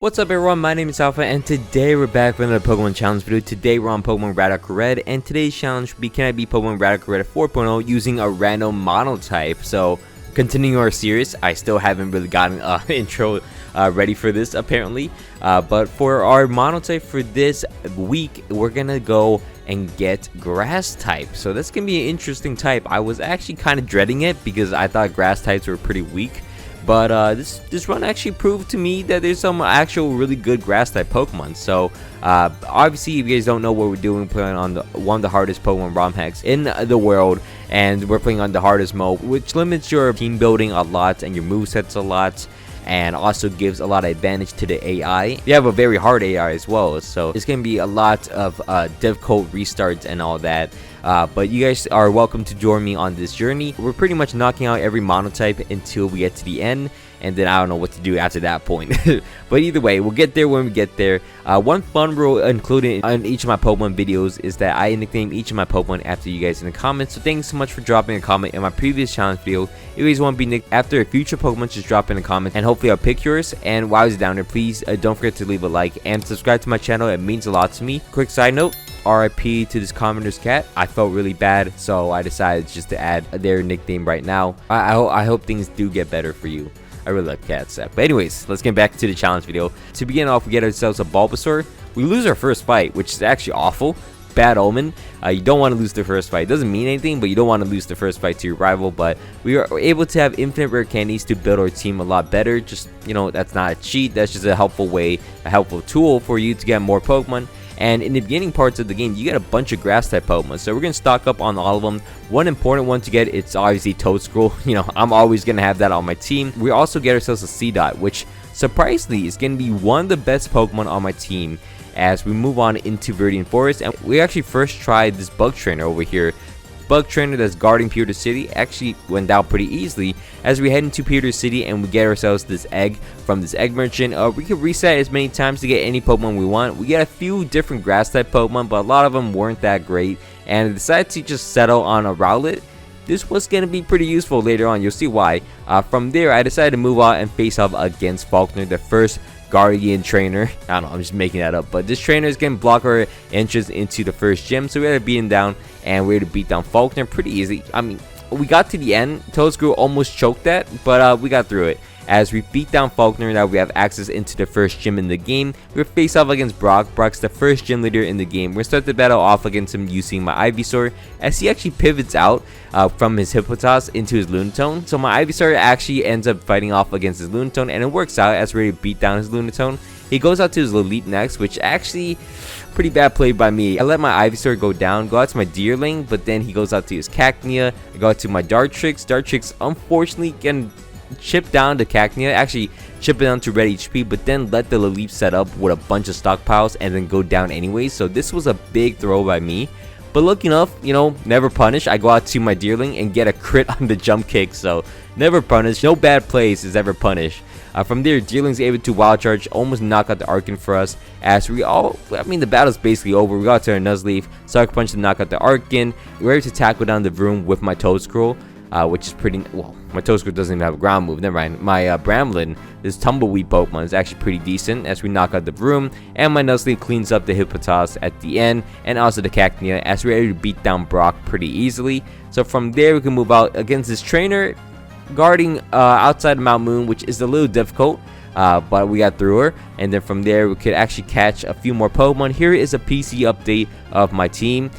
What's up everyone, my name is Alpha and today we're back with another Pokemon challenge video. Today we're on Pokemon Radical Red and today's challenge will be can I beat Pokemon Radical Red 4.0 using a random monotype. So continuing our series, I still haven't really gotten an intro ready for this apparently. But for our monotype for this week, we're gonna go and get grass type. So that's gonna be an interesting type. I was actually kind of dreading it because I thought grass types were pretty weak. But this run actually proved to me that there's some actual really good grass type Pokemon. So obviously, if you guys don't know what we're doing, we're playing on one of the hardest Pokemon ROM hacks in the world, and we're playing on the hardest mode, which limits your team building a lot and your movesets a lot, and also gives a lot of advantage to the AI. You have a very hard AI as well, so it's gonna be a lot of difficult restarts and all that. But you guys are welcome to join me on this journey. We're pretty much knocking out every monotype until we get to the end, and then I don't know what to do after that point. But either way, we'll get there when we get there. One fun rule included in each of my Pokemon videos is that I nickname each of my Pokemon after you guys in the comments. So thanks so much for dropping a comment in my previous challenge video. If you guys want to be nicked after a future Pokemon, just drop in a comment and hopefully I'll pick yours. And while I was down there, please don't forget to leave a like and subscribe to my channel. It means a lot to me. Quick side note, RIP to this commenter's cat. I felt really bad, so I decided just to add their nickname right now. I hope things do get better for you. I really like cats. But anyways, let's get back to the challenge video. To begin off, we get ourselves a Bulbasaur. We lose our first fight, which is actually awful. Bad omen. You don't want to lose the first fight. It doesn't mean anything, but you don't want to lose the first fight to your rival. But we are able to have infinite rare candies to build our team a lot better. Just, you know, that's not a cheat. That's just a helpful way, a helpful tool for you to get more Pokemon. And in the beginning parts of the game, you get a bunch of grass type Pokemon, so we're going to stock up on all of them. One important one to get, it's obviously Toedscruel. You know, I'm always going to have that on my team. We also get ourselves a Seedot, which surprisingly is going to be one of the best Pokemon on my team as we move on into Viridian Forest. And we actually first tried this Bug Trainer over here. Bug Trainer that's guarding Pewter City actually went down pretty easily as we head into Pewter City and we get ourselves this egg from this egg merchant. We can reset as many times to get any Pokemon we want. We get a few different grass type Pokemon, but a lot of them weren't that great, and I decided to just settle on a Rowlet. This was going to be pretty useful later on, you'll see why. From there, I decided to move out and face off against Falkner, the first Guardian trainer. I don't know, I'm just making that up, but this trainer is going to block our entrance into the first gym, so we had to beat him down, and we had to beat down Falkner pretty easy. I mean, we got to the end. Toedscruel almost choked that, but we got through it. As we beat down Falkner, now we have access into the first gym in the game. We're face off against Brock. Brock's the first gym leader in the game. We're going to start the battle off against him using my Ivysaur, as he actually pivots out from his Hippopotas into his Lunatone. So my Ivysaur actually ends up fighting off against his Lunatone, and it works out as we're ready to beat down his Lunatone. He goes out to his Lilith next, which actually pretty bad play by me. I let my Ivysaur go down, go out to my Deerling, but then he goes out to his Cacnea. I go out to my Dartrix. Dartrix unfortunately can chip down to Cacnea, actually chip it down to red HP, but then let the Lilith set up with a bunch of stockpiles and then go down anyway. So this was a big throw by me, but lucky enough, you know, never punish. I go out to my Deerling and get a crit on the jump kick, so never punish. No bad plays is ever punished. From there, Deerling's able to wild charge, almost knock out the Arcan for us. As we all, I mean, the battle's basically over. We got to our Nuzleaf, Sucker Punch to knock out the Arcan. We're able to tackle down the Vroom with my Toedscruel, which is pretty, well, my Toedscruel doesn't even have a ground move, never mind. My Bramblin, this Tumbleweed Pokemon, is actually pretty decent as we knock out the Vroom, and my Nuzleaf cleans up the Hippopotas at the end, and also the Cacnea, as we're able to beat down Brock pretty easily. So from there, we can move out against this trainer guarding outside of Mount Moon, which is a little difficult, but we got through her. And then from there, we could actually catch a few more Pokemon. Here is a PC update of my team.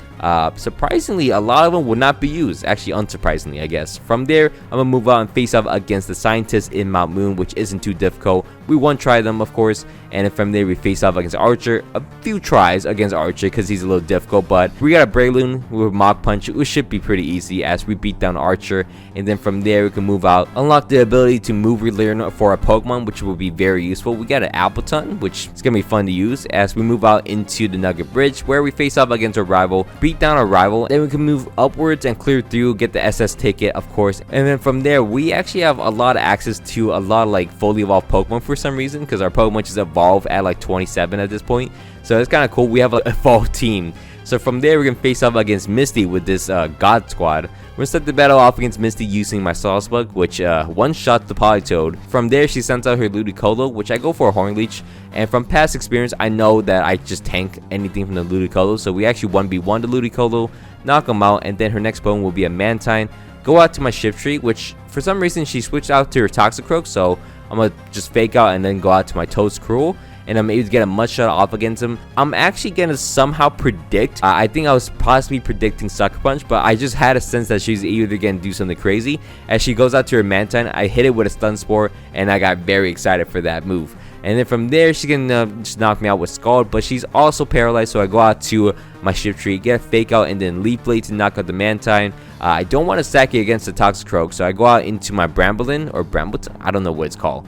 Surprisingly, a lot of them will not be used. Actually, unsurprisingly, I guess. From there, I'm gonna move on and face off against the scientists in Mount Moon, which isn't too difficult. We one-try them, of course, and then from there we face off against Archer. A few tries against Archer because he's a little difficult, but we got a Breloom with Mach Punch, which should be pretty easy as we beat down Archer. And then from there we can move out, unlock the ability to move Relearn for a Pokemon, which will be very useful. We got an Appleton, which is gonna be fun to use as we move out into the Nugget Bridge, where we face off against our rival, beat down our rival, then we can move upwards and clear through, get the SS ticket, of course. And then from there, we actually have a lot of access to a lot of like fully evolved Pokemon for some reason, because our Pokemon just evolve at like 27 at this point. So it's kind of cool. We have an evolved team. So from there, we can face off against Misty with this God Squad, We're gonna start the battle off against Misty using my Sauce Bug, which one-shots the Politoed. From there, she sends out her Ludicolo, which I go for a Horn Leech. And from past experience, I know that I just tank anything from the Ludicolo. So we actually 1v1 the Ludicolo, knock him out, and then her next Pokemon will be a Mantine. Go out to my Shiftry, which for some reason she switched out to her Toxicroak, so I'm gonna just fake out and then go out to my Toedscruel. And I'm able to get a mud shot off against him. I'm actually gonna somehow predict. I think I was possibly predicting Sucker Punch, but I just had a sense that she's either gonna do something crazy. As she goes out to her Mantine, I hit it with a Stun Spore, and I got very excited for that move. And then from there, she can just knock me out with Scald, but she's also paralyzed, so I go out to my Shiftry, get a Fake Out, and then Leaf Blade to knock out the Mantine. I don't want to sack it against the Toxicroak, so I go out into my Bramblin, or Brambleton, I don't know what it's called.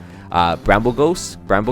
Bramble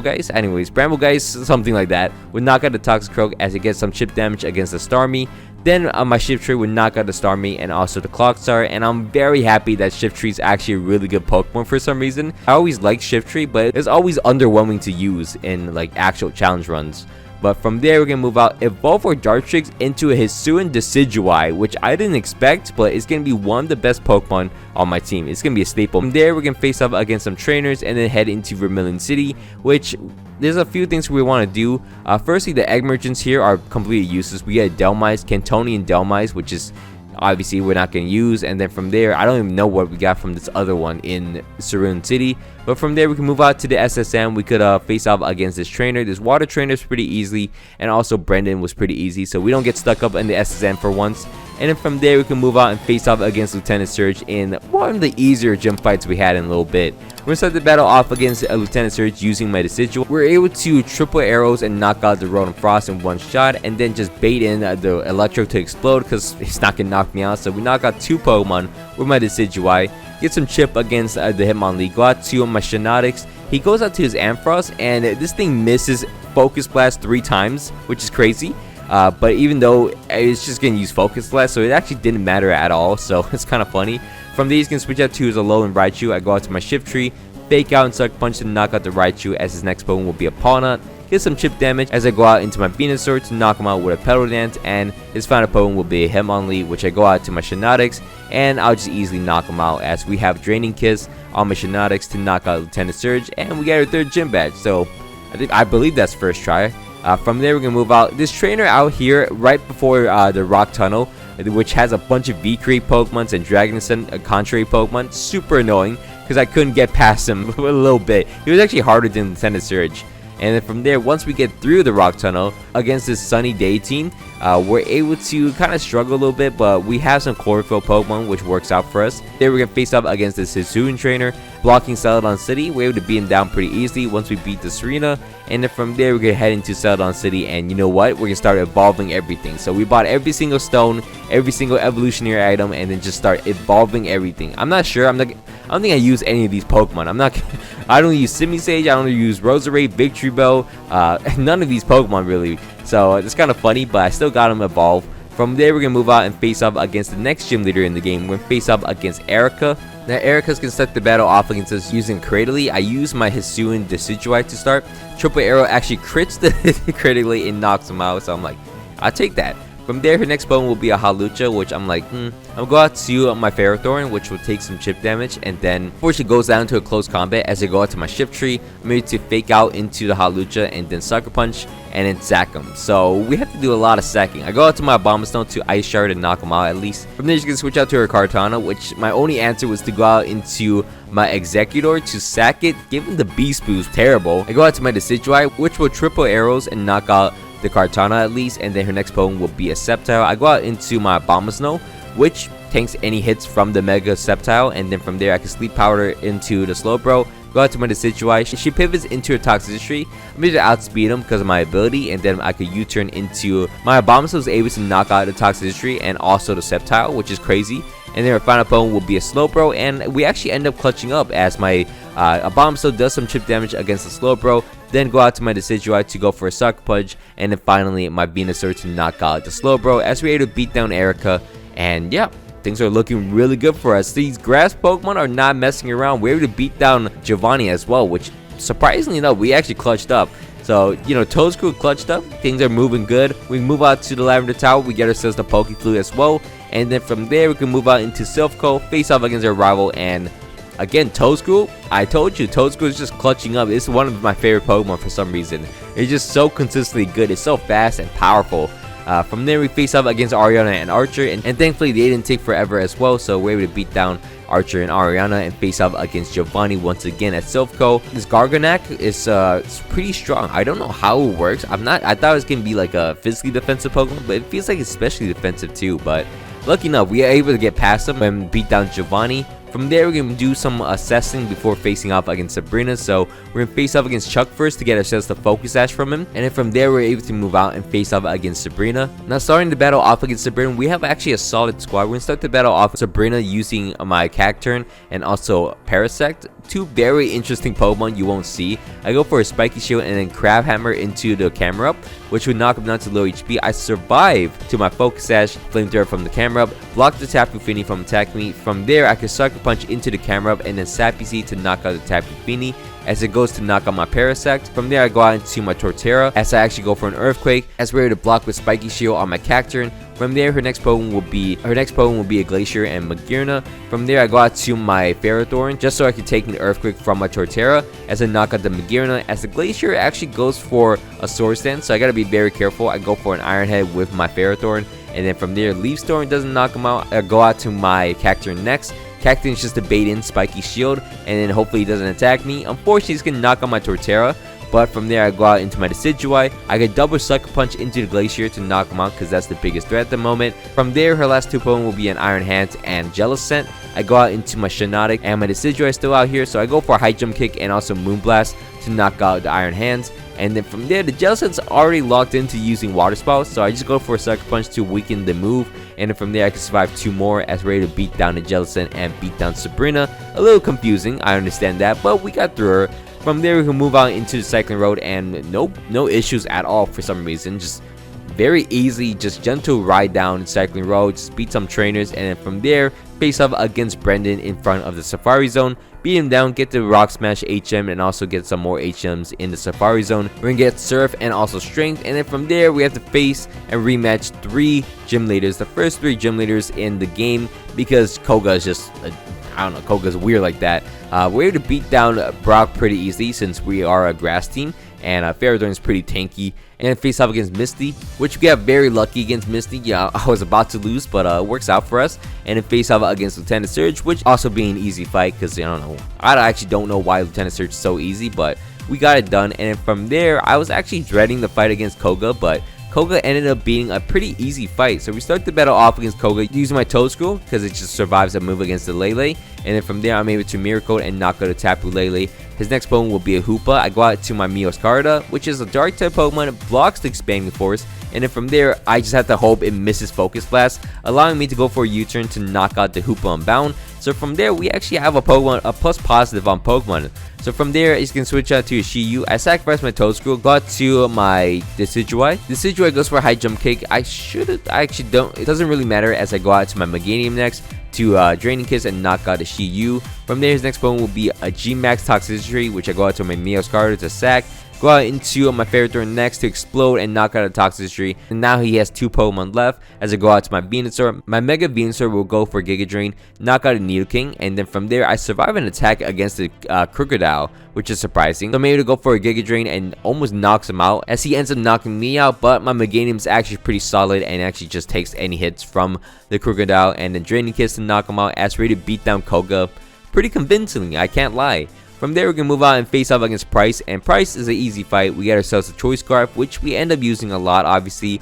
Guys, anyways, Bramble Guys, something like that, would knock out the Toxicroak as it gets some chip damage against the Starmie. Then my Shiftry would knock out the Starmie and also the Clockstar, and I'm very happy that Shiftry is actually a really good Pokemon for some reason. I always liked Shiftry, but it's always underwhelming to use in like actual challenge runs. But from there, we're going to move out, evolve our Dartrix into a Hisuian Decidueye, which I didn't expect, but it's going to be one of the best Pokemon on my team. It's going to be a staple. From there, we're going to face off against some trainers and then head into Vermilion City, which there's a few things we want to do. Firstly, the egg merchants here are completely useless. We got Delmise, Cantonian Delmise, which is obviously we're not going to use. And then from there, I don't even know what we got from this other one in Cerulean City. But from there, we can move out to the SSM. We could face off against this trainer. This water trainer is pretty easily, and also Brendan was pretty easy, so we don't get stuck up in the SSM for once. And then from there, we can move out and face off against Lieutenant Surge in one of the easier gym fights we had in a little bit. We're going to start the battle off against Lieutenant Surge using my Decidueye. We're able to triple arrows and knock out the Rotom Frost in one shot, and then just bait in the Electro to explode because it's not going to knock me out. So we knock out 2 Pokemon with my Decidueye. Get some chip against the Hitmonlee. Go out to my Shenanigans. He goes out to his Ampharos, and this thing misses Focus Blast 3 times, which is crazy. But even though it's just going to use Focus Blast, so it actually didn't matter at all, so it's kind of funny. From there, he's going to switch out to his Alolan Raichu. I go out to my Shiftry, Fake Out and Sucker Punch to knock out the Raichu, as his next Pokemon will be a Palnut. Get some chip damage as I go out into my Venusaur to knock him out with a Petal Dance, and his final Pokemon will be a Hitmonlee, which I go out to my Shenanigans, and I'll just easily knock him out as we have Draining Kiss on my Shenanigans to knock out Lieutenant Surge, and we get our 3rd gym badge, so I believe that's first try. From there, we're going to move out. This trainer out here, right before the Rock Tunnel, which has a bunch of V-Create Pokemons and Dragon Ascent Contrary Pokemon, super annoying, because I couldn't get past him a little bit. He was actually harder than Lieutenant Surge. And then from there, once we get through the Rock Tunnel against this Sunny Day team, we're able to kind of struggle a little bit, but we have some Chlorophyll Pokemon, which works out for us. There we're going to face off against this Hisuian trainer, blocking Celadon City. We're able to beat him down pretty easily once we beat the Serena. And then from there, we're going to head into Celadon City, and you know what? We're going to start evolving everything. So we bought every single stone, every single evolutionary item, and then just start evolving everything. I'm not sure. I don't think I use any of these Pokemon. I don't use Simisage, I don't use Roserade, Victory Bell, none of these Pokemon really. So it's kind of funny, but I still got them evolved. From there, we're going to move out and face off against the next gym leader in the game. We're going to face off against Erika. Now, Erika's going to start the battle off against us using Cradily. I use my Hisuian Decidueye to start. Triple Arrow actually crits the Cradily and knocks him out, so I'm like, I'll take that. From there, her next Pokemon will be a Hawlucha, which I'm like, I'm going to go out to my Ferrothorn, which will take some chip damage. And then, before she goes down to a close combat, as I go out to my Shiftry, I'm able to Fake Out into the Hawlucha and then Sucker Punch and then sack him. So, we have to do a lot of sacking. I go out to my Abomasnow to Ice Shard and knock him out at least. From there, she's going to switch out to her Kartana, which my only answer was to go out into my Executor to sack it, given the Beast Boost, terrible. I go out to my Decidueye, which will triple arrows and knock out the Kartana at least, and then her next Pokemon will be a Sceptile. I go out into my Abomasnow, which tanks any hits from the Mega Sceptile, and then from there I can Sleep Powder into the Slowbro. Go out to my Decidueye. She pivots into her Toxicity. I'm able to outspeed him because of my ability, and then I could U-turn into my Abomasnow is able to knock out the Toxicity and also the Sceptile, which is crazy. And then our final Pokemon will be a Slowbro, and we actually end up clutching up as my Abomasnow does some chip damage against the Slowbro. Then go out to my Decidueye to go for a Sucker Punch, and then finally my Venusaur to knock out the Slowbro as we're able to beat down Erika. And yeah, things are looking really good for us. These grass Pokemon are not messing around. We're able to beat down Giovanni as well, which surprisingly enough, we actually clutched up. So, you know, Toedscruel clutched up. Things are moving good. We move out to the Lavender Tower. We get ourselves the Pokeflute as well. And then from there, we can move out into Silphco, face off against our rival, and again, Toedscrew. I told you, Toedscrew is just clutching up. This is one of my favorite Pokemon for some reason. It's just so consistently good. It's so fast and powerful. From there, we face off against Ariana and Archer, and thankfully they didn't take forever as well, so we're able to beat down Archer and Ariana and face off against Giovanni once again at Silphco. This Garganak is it's pretty strong. I don't know how it works. I thought it was gonna be like a physically defensive Pokemon, but it feels like it's especially defensive too. But lucky enough, we are able to get past him and beat down Giovanni. From there, we're going to do some assessing before facing off against Sabrina. So we're going to face off against Chuck first to get ourselves the Focus Sash from him. And then from there, we're able to move out and face off against Sabrina. Now, starting the battle off against Sabrina, we have actually a solid squad. We're going to start the battle off with Sabrina using my Cacturn and also Parasect. Two very interesting Pokemon you won't see. I go for a Spiky Shield and then Crab Hammer into the camera up, which would knock him down to low HP. I survive to my Focus Sash, Flamethrower from the camera up, block the Tapu Fini from attacking me. From there, I can Sucker Punch into the camera up and then Sappy Seed to knock out the Tapu Fini as it goes to knock out my Parasect. From there, I go out into my Torterra as I actually go for an Earthquake as we're able to block with Spiky Shield on my Cacturn. From there, her next Pokemon will be a Glacier and Magearna. From there, I go out to my Ferrothorn just so I can take an Earthquake from my Torterra as I knock out the Magearna. As the Glacier actually goes for a Swords Dance, so I gotta be very careful. I go for an Iron Head with my Ferrothorn, and then from there, Leaf Storm doesn't knock him out. I go out to my Cacturn next. Cacturn is just a bait in Spiky Shield, and then hopefully he doesn't attack me. Unfortunately, he's gonna knock out my Torterra. But from there, I go out into my Decidueye. I get double Sucker Punch into the Glacier to knock him out because that's the biggest threat at the moment. From there, her last two Pokemon will be an Iron Hands and Jellicent. I go out into my Shiinotic and my Decidueye is still out here, so I go for a High Jump Kick and also Moonblast to knock out the Iron Hands. And then from there, the Jellicent's already locked into using Water Spout, so I just go for a Sucker Punch to weaken the move. And then from there, I can survive two more as we're able to beat down the Jellicent and beat down Sabrina. A little confusing, I understand that, but we got through her. From there, we can move out into the Cycling Road and no issues at all for some reason. Just very easy, just gentle ride down Cycling Road, just beat some trainers, and then from there, face off against Brendan in front of the Safari Zone. Beat him down, get the Rock Smash HM, and also get some more HMs in the Safari Zone. We're gonna get Surf and also Strength, and then from there, we have to face and rematch 3 gym leaders. The first 3 gym leaders in the game, because Koga is just I don't know, Koga's weird like that. We're able to beat down Brock pretty easily since we are a grass team, and Ferrothorn is pretty tanky. And then face off against Misty, which we got very lucky against Misty. Yeah, I was about to lose, but it works out for us. And then face off against Lieutenant Surge, which also being an easy fight because I don't know. I actually don't know why Lieutenant Surge is so easy, but we got it done. And then from there, I was actually dreading the fight against Koga, but Koga ended up being a pretty easy fight. So we start the battle off against Koga using my Toedscrew because it just survives a move against the Lele. And then from there, I'm able to Mirror Coat and knock out a Tapu Lele. His next Pokemon will be a Hoopa. I go out to my Meowscarada, which is a Dark type Pokemon. It blocks the Expanding Force. And then from there, I just have to hope it misses Focus Blast, allowing me to go for a U-turn to knock out the Hoopa Unbound. So from there, we actually have a Pokemon, a plus positive on Pokemon. So from there, you can switch out to a Shiyu. I sacrifice my Toedscrew, got to my Decidueye. Decidueye goes for a High Jump Kick. I actually don't. It doesn't really matter as I go out to my Meganium next to Draining Kiss and knock out a Shiyu. From there, his next Pokemon will be a G-Max Toxicity, which I go out to my Meowscarada to sack. Go out into my Ferrothorn next to Explode and knock out a Toxicity. And now he has 2 Pokemon left as I go out to my Venusaur. My Mega Venusaur will go for Giga Drain, knock out a Nidoking, and then from there I survive an attack against the Crocodile, which is surprising. So I'm able to go for a Giga Drain and almost knocks him out as he ends up knocking me out, but my Meganium is actually pretty solid and actually just takes any hits from the Crocodile, and then Draining Kiss to knock him out as ready to beat down Koga pretty convincingly, I can't lie. From there, we can move on and face off against Price, and Price is an easy fight. We get ourselves a Choice Scarf, which we end up using a lot, obviously,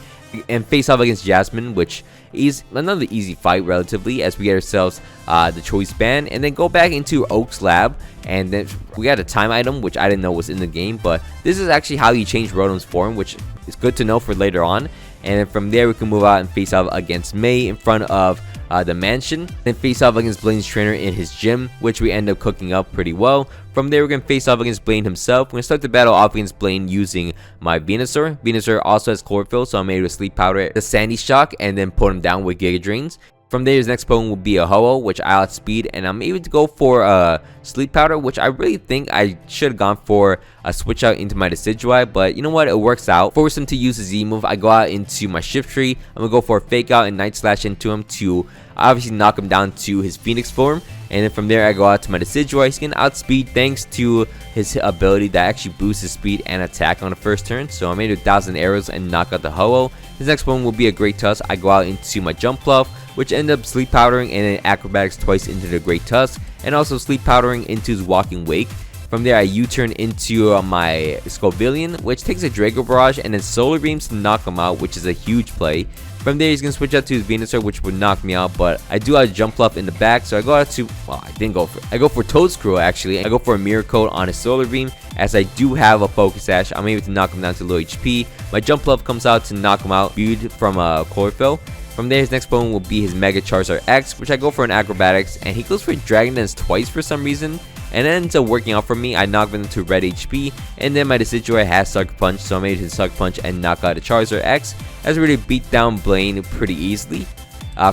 and face off against Jasmine, which is another easy fight, relatively, as we get ourselves the Choice Band, and then go back into Oak's lab, and then we got a time item, which I didn't know was in the game, but this is actually how you change Rotom's form, which is good to know for later on. And then from there, we can move out and face off against May in front of the mansion, then face off against Blaine's trainer in his gym, which we end up cooking up pretty well. From there, we're going to face off against Blaine himself. We're going to start the battle off against Blaine using my Venusaur. Venusaur also has Chlorophyll, so I'm able to Sleep Powder the Sandy Shock and then put him down with Giga Drains. From there, his next Pokemon will be a Ho-Oh, which I outspeed, and I'm able to go for a Sleep Powder, which I really think I should have gone for a switch out into my Decidueye, but you know what, it works out. Force him to use a Z move, I go out into my Shift Tree, I'm gonna go for a Fake Out and Night Slash into him to obviously knock him down to his Phoenix form, and then from there I go out to my Decidueye. He's gonna outspeed thanks to his ability that actually boosts his speed and attack on the first turn, so I made 1,000 arrows and knock out the Ho-Oh. His next one will be a Great Tusk. I go out into my Jump Bluff, which end up Sleep Powdering and then Acrobatics twice into the Great Tusk, and also Sleep Powdering into his Walking Wake. From there, I U-turn into my Scovillion, which takes a Draco Barrage and then Solar Beams to knock him out, which is a huge play. From there, he's going to switch out to his Venusaur, which would knock me out, but I do have a Jump Bluff in the back, so I go out to, well, I didn't go for it. I go for Toedscruel, actually. I go for a Mirror Coat on his Solar Beam, as I do have a Focus Sash. I'm able to knock him down to low HP. My Jump Bluff comes out to knock him out, viewed from a Chlorophyll. From there, his next Pokemon will be his Mega Charizard X, which I go for an Acrobatics, and he goes for Dragon Dance twice for some reason, and it ends up working out for me. I knock him into red HP, and then my Decidueye has Sucker Punch, so I made his Sucker Punch and knock out a Charizard X, as I really beat down Blaine pretty easily.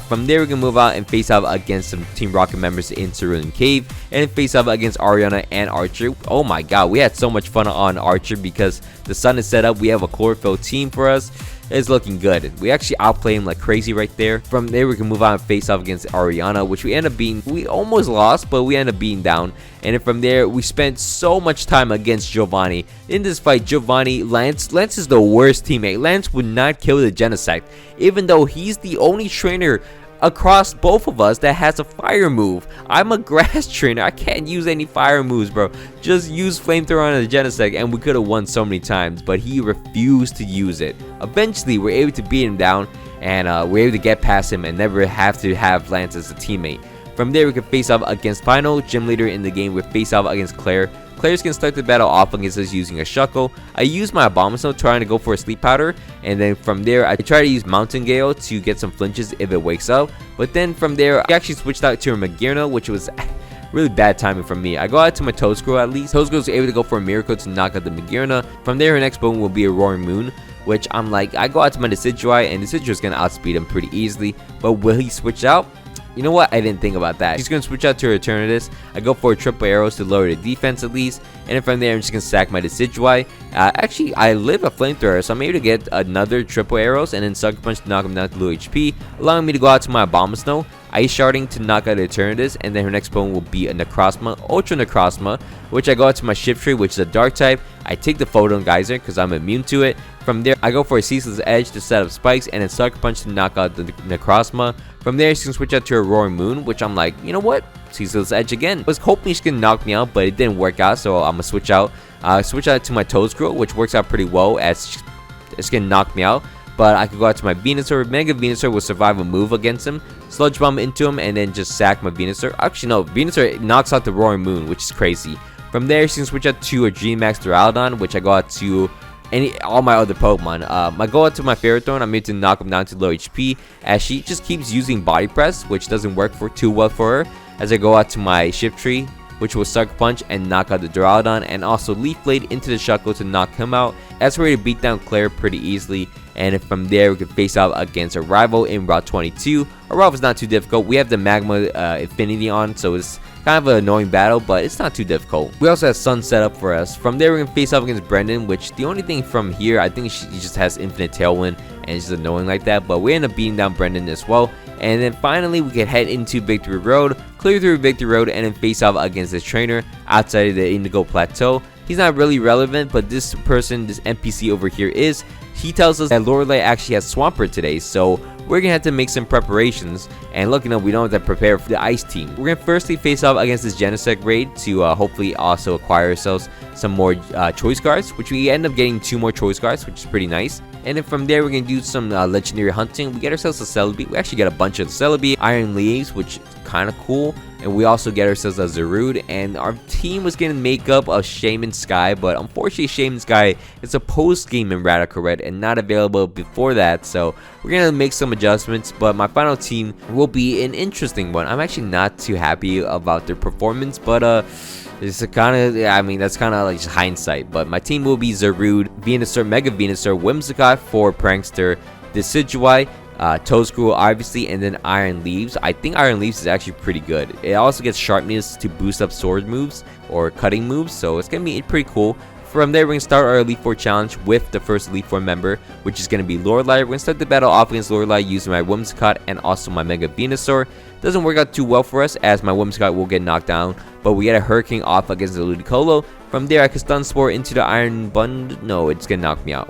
From there, we can move out and face off against some Team Rocket members in Cerulean Cave, and face off against Ariana and Archer. Oh my god, we had so much fun on Archer because the sun is set up. We have a Chlorophyll team for us. It's looking good. We actually outplay him like crazy right there. From there, we can move on and face off against Ariana, which we end up being, we almost lost, but we end up being down. And then from there, we spent so much time against Giovanni. In this fight, Giovanni, Lance is the worst teammate. Lance would not kill the Genesect, even though he's the only trainer across both of us that has a fire move. I'm a grass trainer. I can't use any fire moves, bro. Just use Flamethrower on the Genesect and we could have won so many times, but he refused to use it. Eventually, we're able to beat him down, and we're able to get past him and never have to have Lance as a teammate. From there, we can face off against final gym leader in the game. We face off against Claire. Claire's can start the battle off against us using a Shuckle. I use my Abomasnow trying to go for a Sleep Powder, and then from there I try to use Mountain Gale to get some flinches if it wakes up. But then from there I actually switched out to a Magearna, which was really bad timing from me. I go out to my Toedscruel at least. Toedscruel is able to go for a Miracle to knock out the Magearna. From there, her next Pokemon will be a Roaring Moon, which I'm like, I go out to my Decidueye, and Decidueye is going to outspeed him pretty easily. But will he switch out? You know what? I didn't think about that. She's going to switch out to her Eternatus. I go for triple arrows to lower the defense at least. And then from there, I'm just going to sack my Decidueye. Actually, I live a Flamethrower, so I'm able to get another triple arrows and then Sucker Punch to knock him down to low HP, allowing me to go out to my Abomasnow, Ice Sharding to knock out Eternatus, and then her next Pokemon will be a Necrozma, Ultra Necrozma, which I go out to my Shift Tree, which is a Dark type. I take the Photon Geyser because I'm immune to it. From there, I go for a Ceaseless Edge to set up spikes, and then Sucker Punch to knock out the Necrozma. From there, she can switch out to a Roaring Moon, which I'm like, you know what? Ceaseless Edge again. I was hoping she can knock me out, but it didn't work out, so I'm gonna switch out. Switch out to my Toedscruel, which works out pretty well as it's gonna knock me out. But I could go out to my Venusaur. Mega Venusaur will survive a move against him, Sludge Bomb into him, and then just sack my Venusaur. Actually, no, Venusaur knocks out the Roaring Moon, which is crazy. From there, she can switch out to a G-Max Duraludon, which I go out to all my other Pokemon. I go out to my Ferrothorn. I'm able to knock him down to low HP, as she just keeps using Body Press, which doesn't work too well for her. As I go out to my Shift Tree, which will Sucker Punch and knock out the Duraludon, and also Leaf Blade into the Shuckle to knock him out. That's where to beat down Claire pretty easily. And from there, we can face off against a rival in Route 22. Our rival is not too difficult. We have the Magma Infinity on, so it's kind of an annoying battle, but it's not too difficult. We also have Sun set up for us. From there, we're going to face off against Brendan, which the only thing from here, I think she just has Infinite Tailwind, and it's just annoying like that. But we end up beating down Brendan as well. And then finally, we can head into Victory Road, clear through Victory Road, and then face off against this trainer outside of the Indigo Plateau. He's not really relevant, but this person, this NPC over here is. He tells us that Lorelei actually has Swampert today, so we're gonna have to make some preparations. And looking up, we don't have to prepare for the ice team. We're gonna firstly face off against this Genesect raid to hopefully also acquire ourselves some more choice cards, which we end up getting 2 more choice cards, which is pretty nice. And then from there, we're gonna do some legendary hunting. We get ourselves a Celebi. We actually get a bunch of Celebi, Iron Leaves, which is kind of cool. And we also get ourselves a Zarude, and our team was going to make up a Shaman Sky, but unfortunately Shaman Sky is a post-game in Radical Red and not available before that, so we're going to make some adjustments. But my final team will be an interesting one. I'm actually not too happy about their performance, but it's kind of, I mean, that's kind of like just hindsight. But my team will be Zarude, Venusaur, Mega Venusaur, Whimsicott for Prankster, Decidueye, Toe Screw obviously, and then Iron Leaves. I think Iron Leaves is actually pretty good. It also gets Sharpness to boost up sword moves or cutting moves, so it's gonna be pretty cool. From there, we're going to start our Elite Four challenge with the first Elite Four member, which is going to be Lorelei. We're going to start the battle off against Lorelei using my Whimsicott and also my Mega Venusaur. Doesn't work out too well for us as my Whimsicott will get knocked down, but we get a Hurricane off against the Ludicolo. From there, I can Stun Spore into the Iron Bund. No, it's going to knock me out.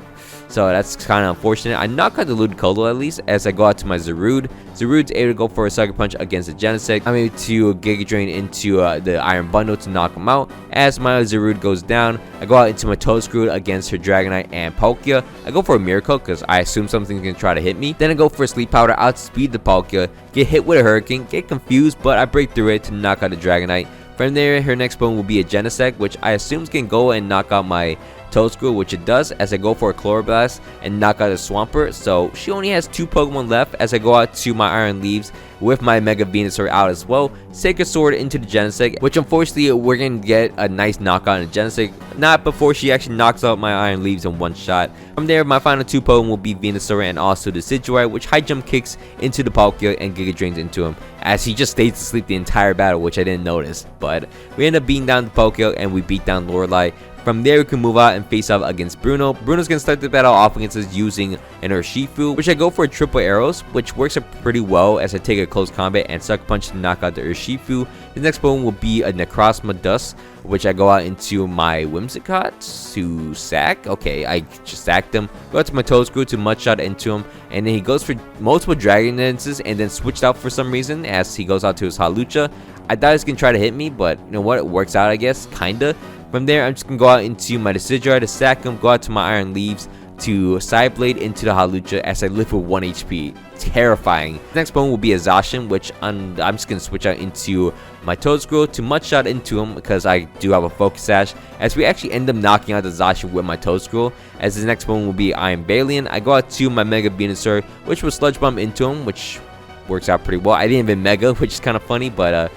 So that's kind of unfortunate. I knock out the Ludicolo at least as I go out to my Zarude. Zarude's able to go for a Sucker Punch against the Genesect. I'm able to Giga Drain into the Iron Bundle to knock him out. As my Zarude goes down, I go out into my Toedscrew against her Dragonite and Palkia. I go for a Miracle because I assume something's going to try to hit me. Then I go for a Sleep Powder, outspeed the Palkia, get hit with a Hurricane, get confused, but I break through it to knock out the Dragonite. From there, her next Bone will be a Genesect, which I assume can go and knock out my Toedscrew, which it does, as I go for a Chloroblast and knock out a Swampert. So she only has 2 Pokemon left as I go out to my Iron Leaves with my Mega Venusaur out as well. Sacred Sword into the Genesect, which unfortunately we're going to get a nice knockout on the Genesect, not before she actually knocks out my Iron Leaves in one shot. From there, my final 2 Pokemon will be Venusaur and also the Decidueye, which high jump kicks into the Palkia and Giga Drains into him, as he just stays asleep the entire battle, which I didn't notice. But we end up beating down the Palkia and we beat down Lorelei. From there, we can move out and face off against Bruno. Bruno's going to start the battle off against us using an Urshifu, which I go for triple arrows, which works out pretty well as I take a close combat and Sucker Punch to knock out the Urshifu. The next Pokemon will be a Necrozma Dust, which I go out into my Whimsicott to sack. Okay, I just sacked him. Go out to my Toedscrew to Mudshot into him, and then he goes for multiple Dragon Dances and then switched out for some reason as he goes out to his Hawlucha. I thought he was going to try to hit me, but you know what? It works out, I guess, kinda. From there, I'm just going to go out into my Decidueye to sack him, go out to my Iron Leaves to Side Blade into the Hawlucha as I live with 1 HP. Terrifying. The next Pokemon will be a Zacian, which I'm just going to switch out into my Toedscrew to Mudshot into him because I do have a Focus Sash, as we actually end up knocking out the Zacian with my Toedscrew. As the next Pokemon will be Iron Balian. I go out to my Mega Venusaur, which will Sludge Bomb into him, which works out pretty well. I didn't even Mega, which is kind of funny, but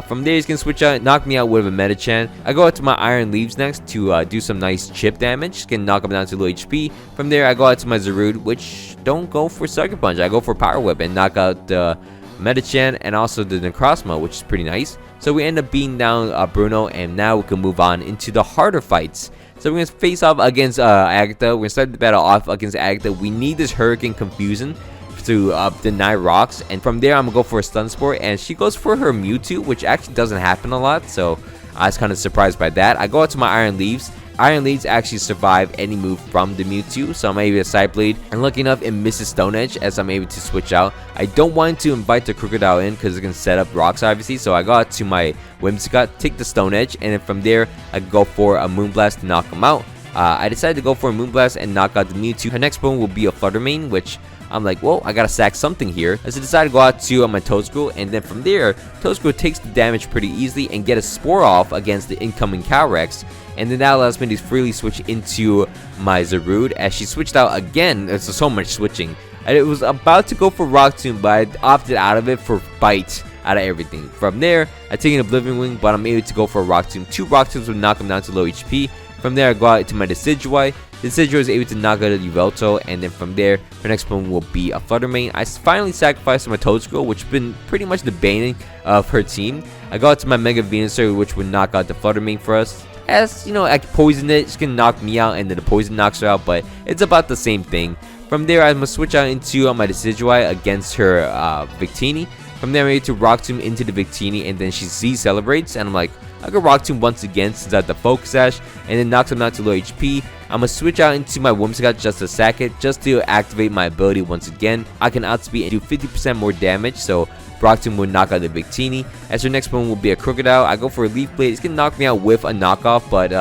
from there he's gonna switch out, knock me out with a Metachan. I go out to my Iron Leaves next to do some nice chip damage, can knock him down to low HP. From there I go out to my Zarude, which don't go for Sucker Punch. I go for Power Whip and knock out the Metachan and also the Necrozma, which is pretty nice. So we end up beating down Bruno, and now we can move on into the harder fights. So we're going to face off against Agatha. We're going to start the battle off against Agatha. We need this Hurricane Confusion to deny rocks, and from there I'm gonna go for a Stun Spore, and she goes for her Mewtwo, which actually doesn't happen a lot, so I was kind of surprised by that. I go out to my Iron Leaves. Iron Leaves actually survive any move from the Mewtwo, so I'm able to Side Blade, and lucky enough it misses Stone Edge as I'm able to switch out. I don't want to invite the Crocodile in because it's gonna set up rocks obviously, so I go out to my Whimsicott, take the Stone Edge, and then from there I go for a Moonblast to knock him out. I decided to go for a Moonblast and knock out the Mewtwo. Her next one will be a Fluttermane, which I'm like, well, I gotta sack something here. As I decided to go out to my Toedscrew, and then from there, Toedscrew takes the damage pretty easily and get a Spore off against the incoming Calyrex. And then that allows me to freely switch into my Zarude as she switched out again. There's so much switching. I was about to go for Rock Tomb, but I opted out of it for Bite out of everything. From there, I take an Oblivion Wing, but I'm able to go for a Rock Tomb. 2 Rock Tombs would knock him down to low HP. From there, I go out to my Decidueye. Decidueye is able to knock out a Yveltal, and then from there, her next one will be a Fluttermane. I finally sacrificed my Toedscrew, which has been pretty much the bane of her team. I go out to my Mega Venusaur, which would knock out the Fluttermane for us. As, you know, I poisoned it, it's gonna knock me out, and then the poison knocks her out, but it's about the same thing. From there, I'm gonna switch out into my Decidueye against her Victini. From there, I'm able to Rock Tomb into the Victini, and then she Z-celebrates, and I'm like, I can Rock Tomb once again since I have the Focus Sash, and then knocks him down to low HP. I'm gonna switch out into my Whimsicott just to sack it, just to activate my ability once again. I can outspeed and do 50% more damage, so Rock Tomb will knock out the Victini. As her next one will be a Crocodile. I go for a Leaf Blade. It's gonna knock me out with a knockoff, but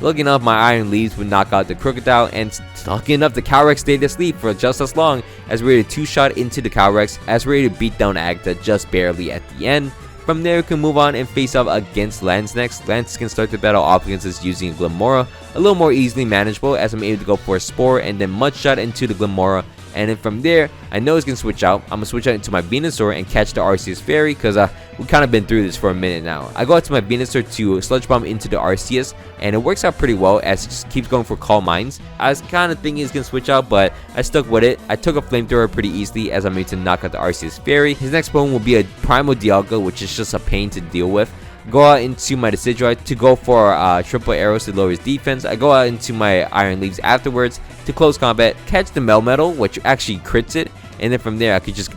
lucky enough, my Iron Leaves would knock out the Crocodile, and lucky enough, the Calyrex stayed asleep for just as long as we're able to 2-shot into the Calyrex, as we're able to beat down Agatha just barely at the end. From there, we can move on and face off against Lance next. Lance can start the battle off against us using Glimmora, a little more easily manageable as I'm able to go for a Spore and then Mudshot into the Glimmora, And then from there, I know it's going to switch out. I'm going to switch out into my Venusaur and catch the Arceus Fairy because we kind of been through this for a minute now. I go out to my Venusaur to Sludge Bomb into the Arceus, and it works out pretty well as it just keeps going for Calm Minds. I was kind of thinking it's going to switch out, but I stuck with it. I took a Flamethrower pretty easily as I'm able to knock out the Arceus Fairy. His next Pokemon will be a Primal Dialga, which is just a pain to deal with. Go out into my Decidueye to go for triple arrows to lower his defense. I go out into my Iron Leaves afterwards to close combat, catch the Melmetal, which actually crits it, and then from there I could just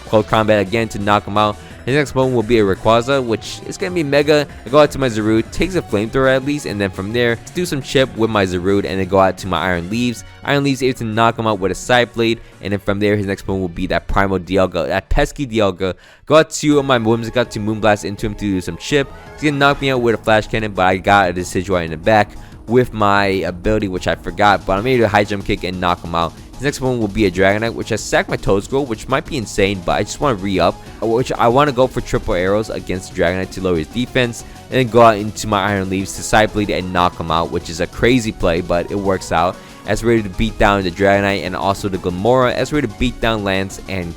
close combat again to knock him out. His next Pokemon will be a Rayquaza, which is going to be Mega. I go out to my Zarude, takes a Flamethrower at least, and then from there, do some chip with my Zarude, and then go out to my Iron Leaves. Iron Leaves able to knock him out with a Side Blade, and then from there, his next Pokemon will be that Primal Dialga, that pesky Dialga. Go out to my Whimsicott to Moonblast into him to do some chip. He's going to knock me out with a Flash Cannon, but I got a Decidueye in the back with my ability, which I forgot, but I'm able to High Jump Kick and knock him out. His next one will be a Dragonite, which I sacked my Toedscroll, which might be insane, but I just want to re-up, which I want to go for triple arrows against Dragonite to lower his defense, and then go out into my Iron Leaves to Side Blade and knock him out, which is a crazy play, but it works out. As we're ready to beat down the Dragonite and also the Glamora, as we're ready to beat down Lance, and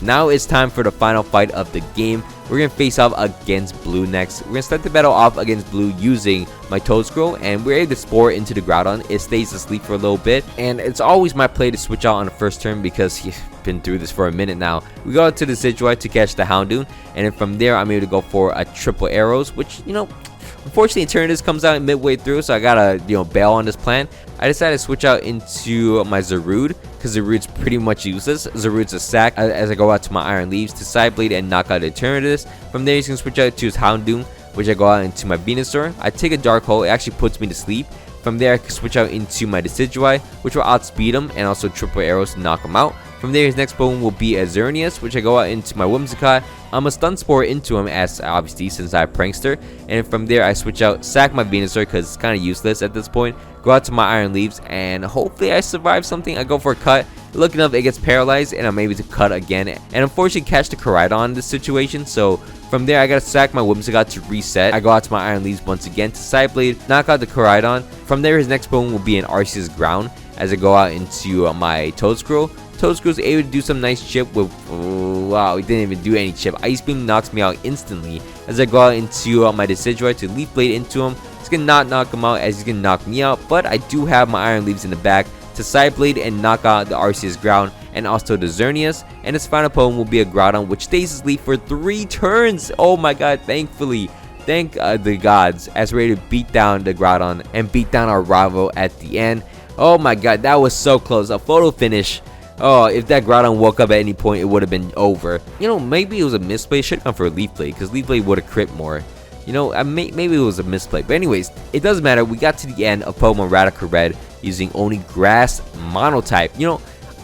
now it's time for the final fight of the game. We're going to face off against Blue next. We're going to start the battle off against Blue using my Toedscroll, and we're able to Spore into the Groudon. It stays asleep for a little bit, and it's always my play to switch out on the first turn because he's been through this for a minute now. We go out to the Decidueye to catch the Houndoom, and then from there I'm able to go for a triple arrows, which, unfortunately Eternatus comes out midway through, so I gotta, bail on this plan. I decided to switch out into my Zarude, because Zarude's pretty much useless. Zarude's a sack as I go out to my Iron Leaves to Side Blade and knock out Eternatus. From there, he's going to switch out to his Houndoom, which I go out into my Venusaur. I take a Dark Hole, it actually puts me to sleep. From there, I can switch out into my Decidueye, which will outspeed him and also triple arrows to knock him out. From there, his next Pokemon will be a Xerneas, which I go out into my Whimsicott. I'm a Stun Spore into him as obviously since I have Prankster. And from there, I switch out, sack my Venusaur because it's kind of useless at this point. Go out to my Iron Leaves and hopefully I survive something. I go for a cut. Looking up, it gets paralyzed and I'm able to cut again. And unfortunately catch the Koraidon in this situation. So from there, I gotta sack my Whimsicott to reset. I go out to my Iron Leaves once again to Side Blade, knock out the Koraidon. From there, his next Pokemon will be an Arceus Ground as I go out into my Toedscroll. Toedscroll's able to do some nice chip with, wow, he didn't even do any chip. Ice Beam knocks me out instantly as I go out into my Decidueye to Leaf Blade into him. He's gonna not knock him out as he's gonna knock me out, but I do have my Iron Leaves in the back to Side Blade and knock out the Arceus Ground and also the Xerneas. And his final Pokemon will be a Groudon, which stays asleep for 3 turns. Oh my god, thankfully. Thank the gods as we're ready to beat down the Groudon and beat down our rival at the end. Oh my god, that was so close. A photo finish. Oh, if that Groudon woke up at any point, it would have been over. Maybe it was a misplay. Should have gone for a Leaf Blade because Leaf Blade would have crit more. Maybe it was a misplay. But anyways, it doesn't matter. We got to the end of Pokemon Radical Red using only Grass Monotype.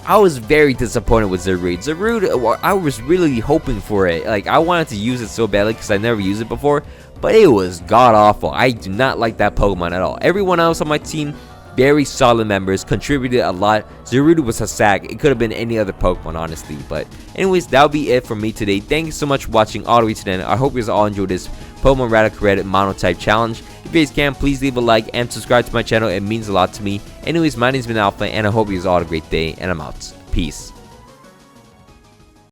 I was very disappointed with Zarude. Zarude, I was really hoping for it. Like, I wanted to use it so badly because I never used it before. But it was god-awful. I do not like that Pokemon at all. Everyone else on my team, very solid members, contributed a lot. Zarude was a sack. It could have been any other Pokemon, honestly. But anyways, that'll be it for me today. Thank you so much for watching all the way to the end. I hope you guys all enjoyed this Pokemon Radical Red Monotype Challenge. If you guys can, please leave a like and subscribe to my channel. It means a lot to me. Anyways, my name's been Alpha, and I hope you guys all have a great day, and I'm out. Peace.